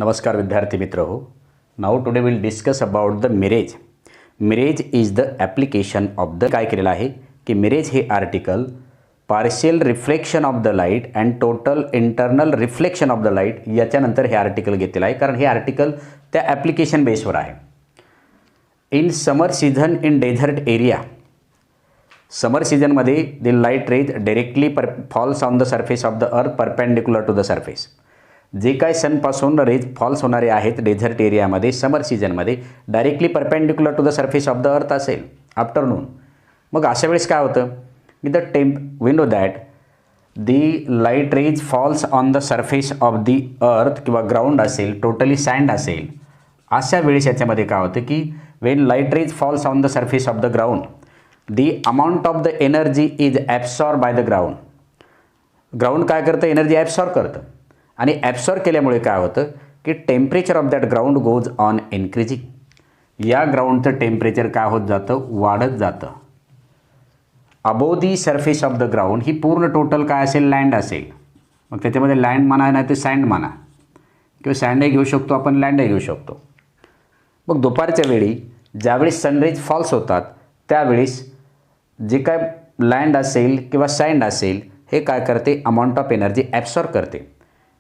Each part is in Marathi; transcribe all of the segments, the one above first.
नमस्कार विद्यार्थी मित्र हो. Now today will discuss about the mirage. Mirage is the application of the काय केलेलं आहे की मिरेज हे article partial reflection of the light and total internal reflection of the light याच्यानंतर हे आर्टिकल घेतलेलं आहे, कारण हे आर्टिकल त्या ॲप्लिकेशन बेसवर आहे. In summer season in desert area, summer सीझनमध्ये the light rays directly falls on the surface of the earth perpendicular to the surface. जे काय सनपासून रेज फॉल्स होणारे आहेत डेझर्ट एरियामध्ये समर सीझनमध्ये directly perpendicular to the surface of the earth असेल आफ्टरनून. मग अशा वेळेस काय होतं की the we know that the light rays falls on the surface of the earth किंवा ग्राउंड असेल, टोटली सँड असेल, अशा वेळेस याच्यामध्ये काय होतं की Wien light rays falls on the surface of the ground the amount of the energy is absorb by the ground. Ground काय करतं, एनर्जी ॲब्सॉर्ब करतं, आणि ॲब्सॉर्ब केल्यामुळे काय होतं की temperature of that ground goes on increasing. या ग्राउंडचं टेम्परेचर काय होत जातं, वाढत जातं. Above the surface of the ground ही पूर्ण टोटल काय असेल, लँड असेल. मग त्याच्यामध्ये लँड म्हणा नाही तर सँड म्हणा, किंवा सँडही घेऊ शकतो आपण, लँडही घेऊ शकतो. मग दुपारच्या वेळी ज्यावेळेस सनरेज फॉल्स होतात त्यावेळेस जे काय लँड असेल किंवा सँड असेल हे काय करते, अमाऊंट ऑफ एनर्जी ॲब्सॉर्ब करते.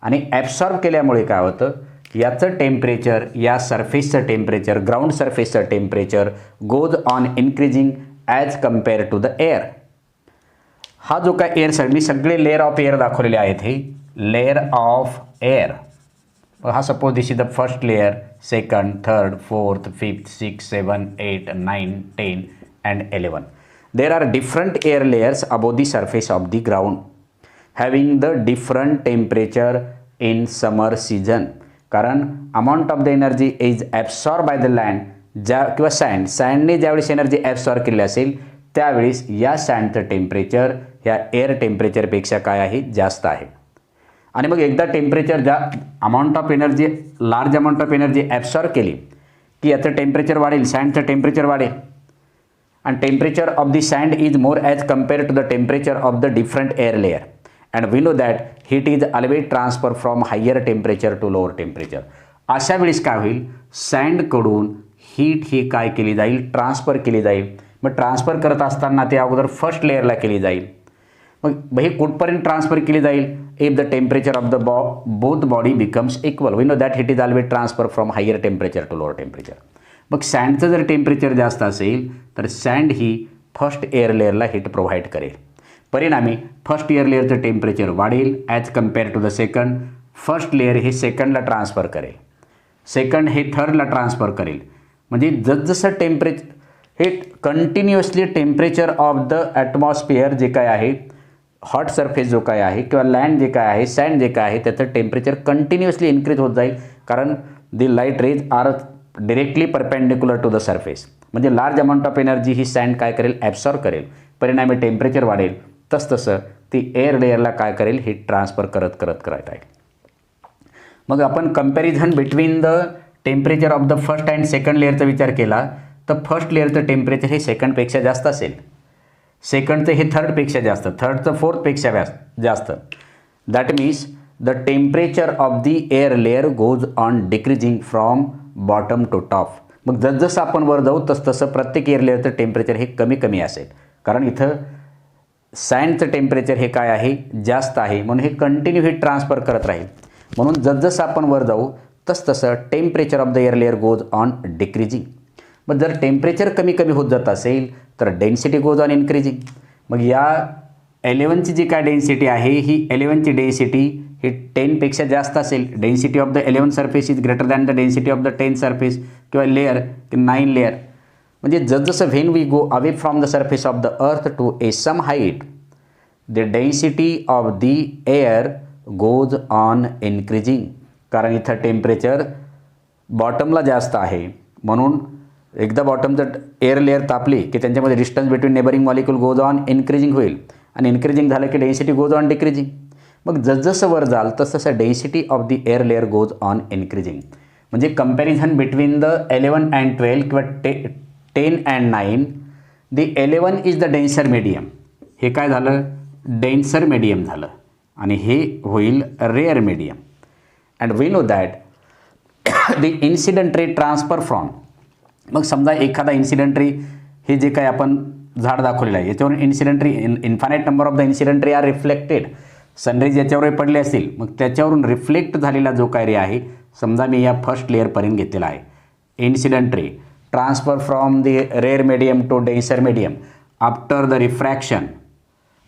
आणि ॲब्सॉर्ब केल्यामुळे काय होतं, याचं टेम्परेचर, या सरफेसचं टेम्परेचर, ग्राउंड सरफेसचं temperature goes on increasing as compare to the air. हा जो काय एअर, मी सगळे लेअर ऑफ एअर दाखवलेले आहेत, हे लेअर ऑफ एअर. हा suppose this is the first layer, second, third, fourth, fifth, 6, 7, 8, 9, 10 and 11. There are different air layers above the surface of the ground having the different temperature in summer season. कारण amount of the energy is absorbed by the land, ज्या किंवा सँडने ज्यावेळेस एनर्जी ॲब्सॉर्ब केली असेल त्यावेळेस या सँडचं टेम्परेचर ह्या एअर टेम्परेचरपेक्षा काय आहे, जास्त आहे. आणि मग एकदा temperature amount of energy, large amount of energy absorb केली की याचं टेम्परेचर वाढेल, सँडचं टेम्परेचर वाढेल. आणि temperature of the sand is more as compare to the temperature of the different air layer. And we know that heat is always transfer from higher temperature to lower temperature. अशा वेळेस काय होईल, सँडकडून हीट ही काय केली जाईल, ट्रान्सफर केली जाईल. मग ट्रान्सफर करत असताना ते अगोदर फर्स्ट लेअरला केली जाईल. मग हे कुठपर्यंत ट्रान्सफर केली जाईल, if the temperature of the both body becomes equal. We know that heat is always transfer from higher temperature to lower temperature. मग सँडचं जर टेम्परेचर जास्त असेल तर सँड ही फर्स्ट एअर लेअरला हीट प्रोव्हाइड करेल. परिणामी फर्स्ट एअर लेअरचं टेम्परेचर वाढेल as compare to the second. First layer हे सेकंडला ट्रान्सफर करेल, सेकंड हे थर्डला ट्रान्सफर करेल. म्हणजे जसजसं टेम्परेचर हे continuously temperature of the atmosphere जे काय आहे, हॉट सरफेस जो काय आहे किंवा लँड जे काय आहे, सँड जे काय आहे, त्याचं टेम्परेचर कंटिन्युअसली इन्क्रीज होत जाईल. कारण the light rays are directly perpendicular to the surface. म्हणजे लार्ज अमाऊंट ऑफ एनर्जी ही सँड काय करेल, ॲब्सॉर्ब करेल. परिणामी टेम्परेचर वाढेल. तसतसं ती एअर लेअरला काय करेल, हीट ट्रान्सफर करत आहे. मग आपण comparison between the temperature of the first and second लेअरचा विचार केला तर फर्स्ट लेअरचं टेम्परेचर हे सेकंडपेक्षा जास्त असेल, सेकंडचं हे थर्डपेक्षा जास्त, थर्डचं फोर्थपेक्षा जास्त. That means the temperature of the air layer goes on decreasing from bottom to top. मग जसजसं आपण वर जाऊ तसतसं प्रत्येक एअर लेअरचं टेम्परेचर हे कमी कमी असेल. कारण इथं सँडचं टेम्परेचर हे काय आहे, जास्त आहे, म्हणून हे कंटिन्यू हीट ट्रान्सफर करत राहील. म्हणून जसजसं आपण वर जाऊ तसतसं temperature of the air layer goes on decreasing. मग जर टेम्परेचर कमी कमी होत जात असेल तर डेन्सिटी गोज ऑन इन्क्रीजिंग. मग या 11ची जी काय डेन्सिटी आहे ही 11ची डेन्सिटी ही 10पेक्षा जास्त असेल. Density of the 11 surface is greater than the density of the 10 surface किंवा लेअर 9 लेअर. म्हणजे जसजसं when we go away from the surface of the earth to a some height the density of the air goes on increasing. कारण इथं टेम्परेचर बॉटमला जास्त आहे, म्हणून एकदा बॉटमचं एअर लेअर तापली की त्यांच्यामध्ये distance between neighbouring molecule goes on increasing होईल. आणि इन्क्रीजिंग झालं की डेन्सिटी गोज ऑन डिक्रीजिंग. मग जसजसं वर जाल तसतसं density of the air layer goes on increasing. म्हणजे कंपॅरिझन बिटवीन द 11 अँड 12 किंवा 10 and 9, the 11 is the denser medium. हे काय झालं, डेन्सर मीडियम झालं, आणि हे होईल rare medium. And we know that the incident ray transfer from, मग समजा एखादा इन्सिडेंट रे, हे जे काही आपण झाड दाखवलेलं आहे याच्यावरून incident ray, infinite number of the incident ray are reflected, sun rays याच्यावर पडले असतील मग त्याच्यावरून रिफ्लेक्ट झालेला जो काय रे आहे, समजा मी या फर्स्ट लेअरपर्यंत घेतलेला आहे, incident ray transfer from the rare medium to denser medium after the refraction,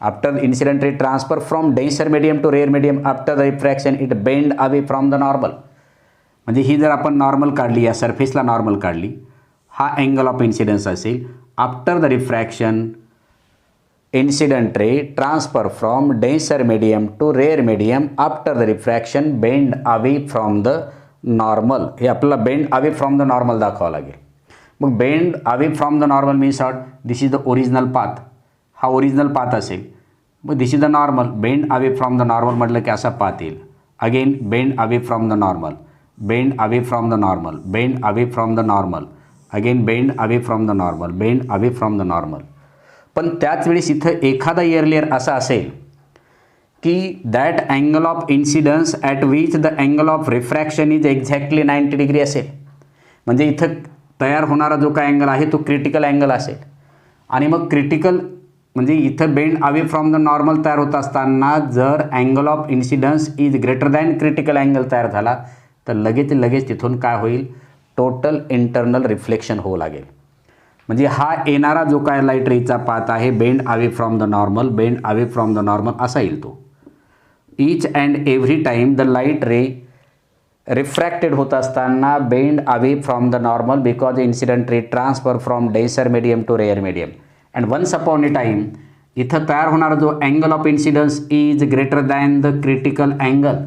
after incident ray transfer from denser medium to rare medium after the refraction it bend away from the normal. म्हणजे ही जर आपण नॉर्मल काढली, या सरफेसला नॉर्मल काढली, हा अँगल ऑफ इन्सिडन्स असेल. After the refraction incident ray transfer from denser medium to rare medium after the refraction bend away from the normal. हे आपल्याला bend away from the normal दाखवावं लागेल. मग bend away from the normal means what, this is the original path, हा ओरिजिनल पाथ असेल. मग this is the normal, bend away from the normal म्हटलं की असा पाथ येईल. Again bend away from the normal, bend away from the normal, bend away from the normal, again bend away from the normal, bend away from the normal. पण त्याच वेळेस इथं एखादा एअर लेअर असा असेल की that angle of incidence at which the angle of refraction is exactly 90 degree असेल. म्हणजे इथं तयार होणारा जो काय अँगल आहे तो क्रिटिकल अँगल असेल. आणि मग क्रिटिकल म्हणजे इथं bend away from the normal तयार होत असताना जर angle of incidence is greater than critical angle तयार झाला तर लगेच तिथून काय होईल, टोटल इंटरनल रिफ्लेक्शन होऊ लागेल. म्हणजे हा येणारा जो काय लाईट रेचा पाथ आहे bend away from the normal, bend away from the normal असा येईल तो. Each and every time the light ray refracted होत असताना bend away from the normal because incident ray transfer from denser medium to rare medium. And once upon a time इथं तयार होणारा जो angle of incidence is greater than the critical angle.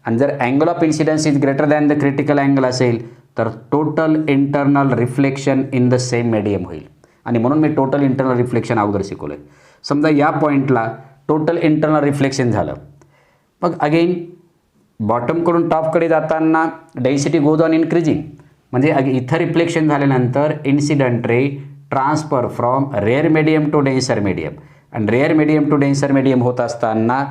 आणि जर angle of incidence is greater than the critical angle असेल तर total internal reflection in the same medium होईल. आणि म्हणून मी टोटल इंटरनल रिफ्लेक्शन अगोदर शिकवलं आहे. समजा या पॉईंटला टोटल इंटरनल रिफ्लेक्शन झालं, मग अगेन बॉटमकडून टॉपकडे जाताना डेन्सिटी गोज ऑन इन्क्रीजिंग. म्हणजे इथं रिफ्लेक्शन झाल्यानंतर incident ray transfer from rare medium to denser medium, आणि rare medium to denser medium होत असताना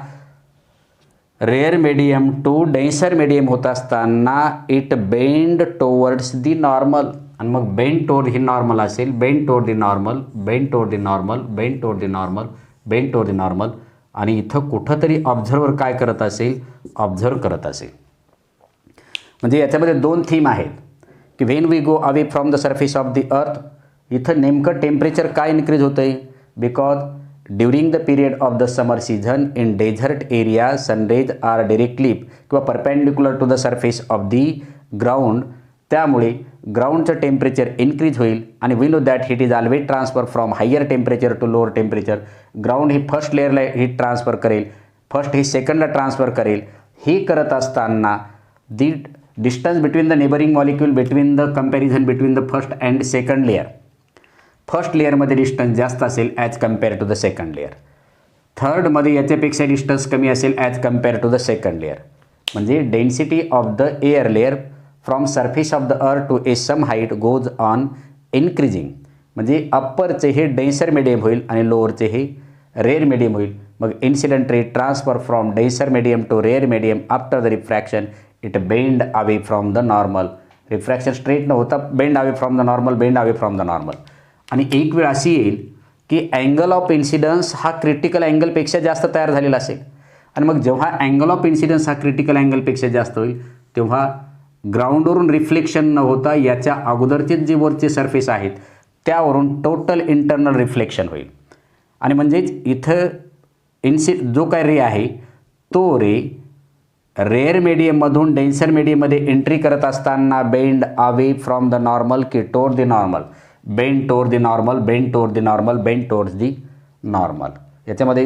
rare medium to denser medium होत असताना it bend towards the normal. आणि मग बेंड टुवर्ड ही नॉर्मल असेल, bend toward the normal, bend toward the normal, bend toward the normal, bend toward the normal. आणि इथं कुठंतरी ऑब्झर्वर काय करत असेल, ऑब्झर्व करत असेल. म्हणजे याच्यामध्ये दोन थीम आहेत की when we go away from the surface of the earth, इथं नेमकं टेम्परेचर काय इन्क्रीज होतं आहे, because during the period of the summer season in desert area sunrays are directly किंवा perpendicular to the surface of the ground. त्यामुळे ग्राउंडचं टेम्परेचर इन्क्रीज होईल. आणि we know that heat is always transfer from higher temperature to lower temperature. Ground ही फर्स्ट लेअरला हीट ट्रान्सफर करेल, फर्स्ट ही सेकंडला ट्रान्सफर करेल. ही करत असताना the distance between the neighbouring molecule between the comparison between the first and second layer, first लेअरमध्ये डिस्टन्स जास्त असेल as compare to the second layer. थर्डमध्ये याच्यापेक्षा डिस्टन्स कमी असेल as compare to the second layer. म्हणजे density of the air layer from surface of the earth to a some height goes on increasing. म्हणजे अप्परचे हे डेन्सर मीडियम होईल आणि लोअरचे हे रेअर मीडियम होईल. मग incident ray transfer from denser medium to rare medium after the refraction it bend away from the normal. Refraction straight न होता bend away from the normal, bend away from the normal. आणि एक वेळ अशी येईल की अँगल ऑफ इन्सिडन्स हा क्रिटिकल अँगलपेक्षा जास्त तयार झालेला असेल. आणि मग जेव्हा अँगल ऑफ इन्सिडन्स हा क्रिटिकल अँगलपेक्षा जास्त होईल तेव्हा ग्राउंडवरून रिफ्लेक्शन न होता याच्या अगोदरचे जे वरचे सरफेस आहेत त्यावरून टोटल इंटरनल रिफ्लेक्शन होईल. आणि म्हणजेच इथं जो काय रे आहे तो रे रेअर मीडियममधून डेन्सर मीडियममध्ये एंट्री करत असताना bend away from the normal की toward the normal, bend toward the normal, bend toward the normal, bend towards the normal. याच्यामध्ये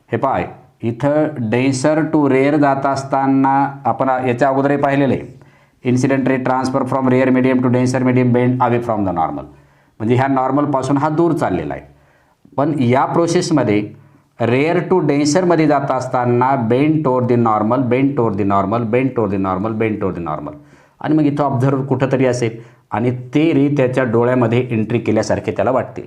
हे पाय इथं डेन्सर टू रेअर जात असताना आपण याच्या अगोदर पाहिलेलं आहे incident ray transfer from rare medium to denser medium bend away from the normal. म्हणजे ह्या नॉर्मलपासून हा दूर चाललेला आहे. पण या प्रोसेसमध्ये रेअर टू डेन्सरमध्ये जात असताना bend toward the normal, bend toward the normal, bend toward the normal, bend toward the normal. आणि मग इथं ऑब्झर्वर कुठंतरी असेल आणि ते रे त्याच्या डोळ्यामध्ये एंट्री केल्यासारखे त्याला वाटतील.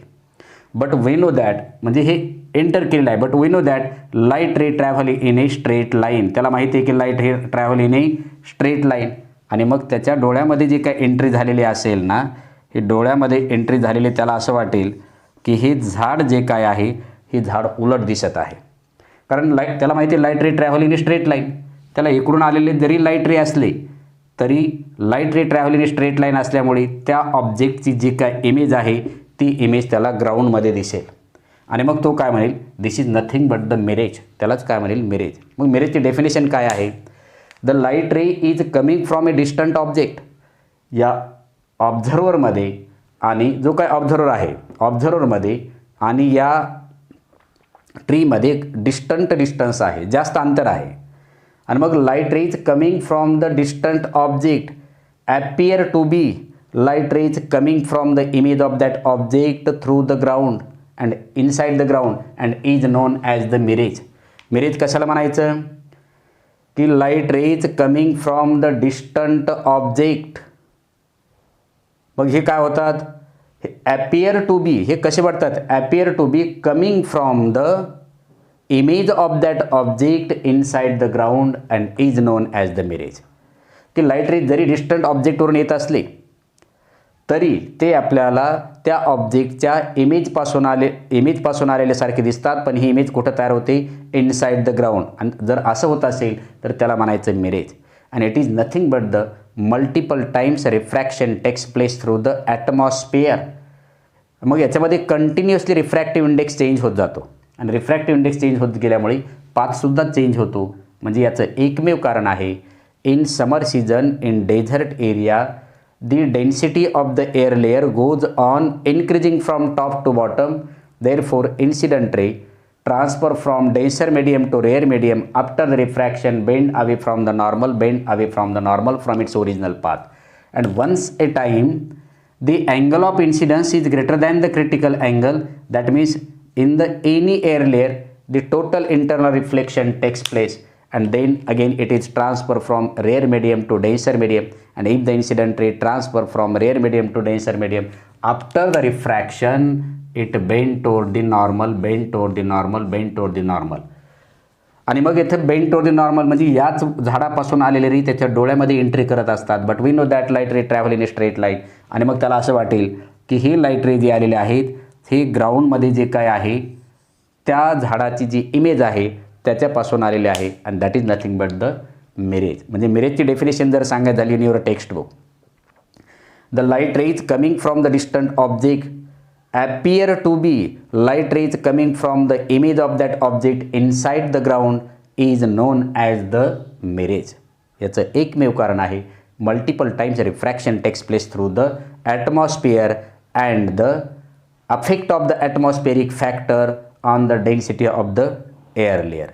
बट वी नो दॅट म्हणजे हे एंटर केलेलं आहे. But we know that light ray travel in a straight line. त्याला माहिती आहे की लाईट हे travel in a straight line. आणि मग त्याच्या डोळ्यामध्ये जी काही एंट्री झालेली असेल ना, ही डोळ्यामध्ये एंट्री झालेली त्याला असं वाटेल की हे झाड जे काय आहे हे झाड उलट दिसत आहे. कारण लाईट त्याला माहिती आहे light ray travelling in straight line. त्याला इकडून आलेले जरी लाईट रे असले तरी light ray travelling in straight line असल्यामुळे त्या ऑब्जेक्टची जी काय इमेज आहे ती इमेज त्याला ग्राउंडमध्ये दिसेल. आणि मग तो काय म्हणेल, this is nothing but the mirage. त्यालाच काय म्हणेल, मिरेज. मग मिरेजची डेफिनेशन काय आहे, the light ray is coming from a distant object. या ऑब्झर्वरमध्ये आणि जो काय ऑब्झर्वर आहे ऑब्झर्वरमध्ये आणि या ट्रीमध्ये डिस्टन्स आहे, जास्त अंतर आहे. आणि मग light ray is coming from the distant object appear to be light ray is coming from the image of that object through the ground and inside the ground and is known as the mirage. Mirage कशाला म्हणायचं की light ray is coming from the distant object. मग हे काय होतात, ॲपियर टू बी हे कसे वाटतात, appear to be coming from the image of that object inside the ground and is known as the mirage. की लाईट रे जरी डिस्टंट ऑब्जेक्टवरून येत असले तरी ते आपल्याला त्या ऑब्जेक्टच्या इमेजपासून आलेल्यासारखे दिसतात, पण ही इमेज कुठं तयार होते, इनसाइड द ग्राउंड. आणि जर असं होत असेल तर त्याला म्हणायचं mirage. And it is nothing but the multiple times refraction takes place through the atmosphere. मग याच्यामध्ये कंटिन्युअसली रिफ्रॅक्टिव्ह इंडेक्स चेंज होत जातो आणि रिफ्रॅक्टिव्ह इंडेक्स चेंज होत गेल्यामुळे पाथसुद्धा चेंज होतो. म्हणजे याचं एकमेव कारण आहे, in summer season in desert area the density of the air layer goes on increasing from top to bottom. Therefore incident ray transfer from denser medium to rare medium after the refraction bend away from the normal from its original path. And once a time the angle of incidence is greater than the critical angle, that means in the any air layer the total internal reflection takes place, and then again it is transfer from rare medium to denser medium. And if the incident ray transfer from rare medium to denser medium after the refraction it bend toward the normal. आणि मग इथे बेंड टू द नॉर्मल म्हणजे याच झाडापासून आलेले रे त्याच्या डोळ्यामध्ये एंट्री करत असतात. But we know that light ray travel in a straight line. आणि मग त्याला असं वाटेल की हे लाईट रे जे आलेले आहेत हे ग्राउंडमध्ये जे काय आहे त्या झाडाची जी इमेज आहे त्याच्यापासून आलेले आहे. And that is nothing but the mirage. म्हणजे मिरेजची डेफिनेशन जर सांगायची झाली in your textbook, the light ray is coming from the distant object appear to be light ray is coming from the image of that object inside the ground is known as the mirage. याचं एकमेव कारण आहे, multiple times refraction takes place through the atmosphere and the affect of the atmospheric factor on the density of the air layer.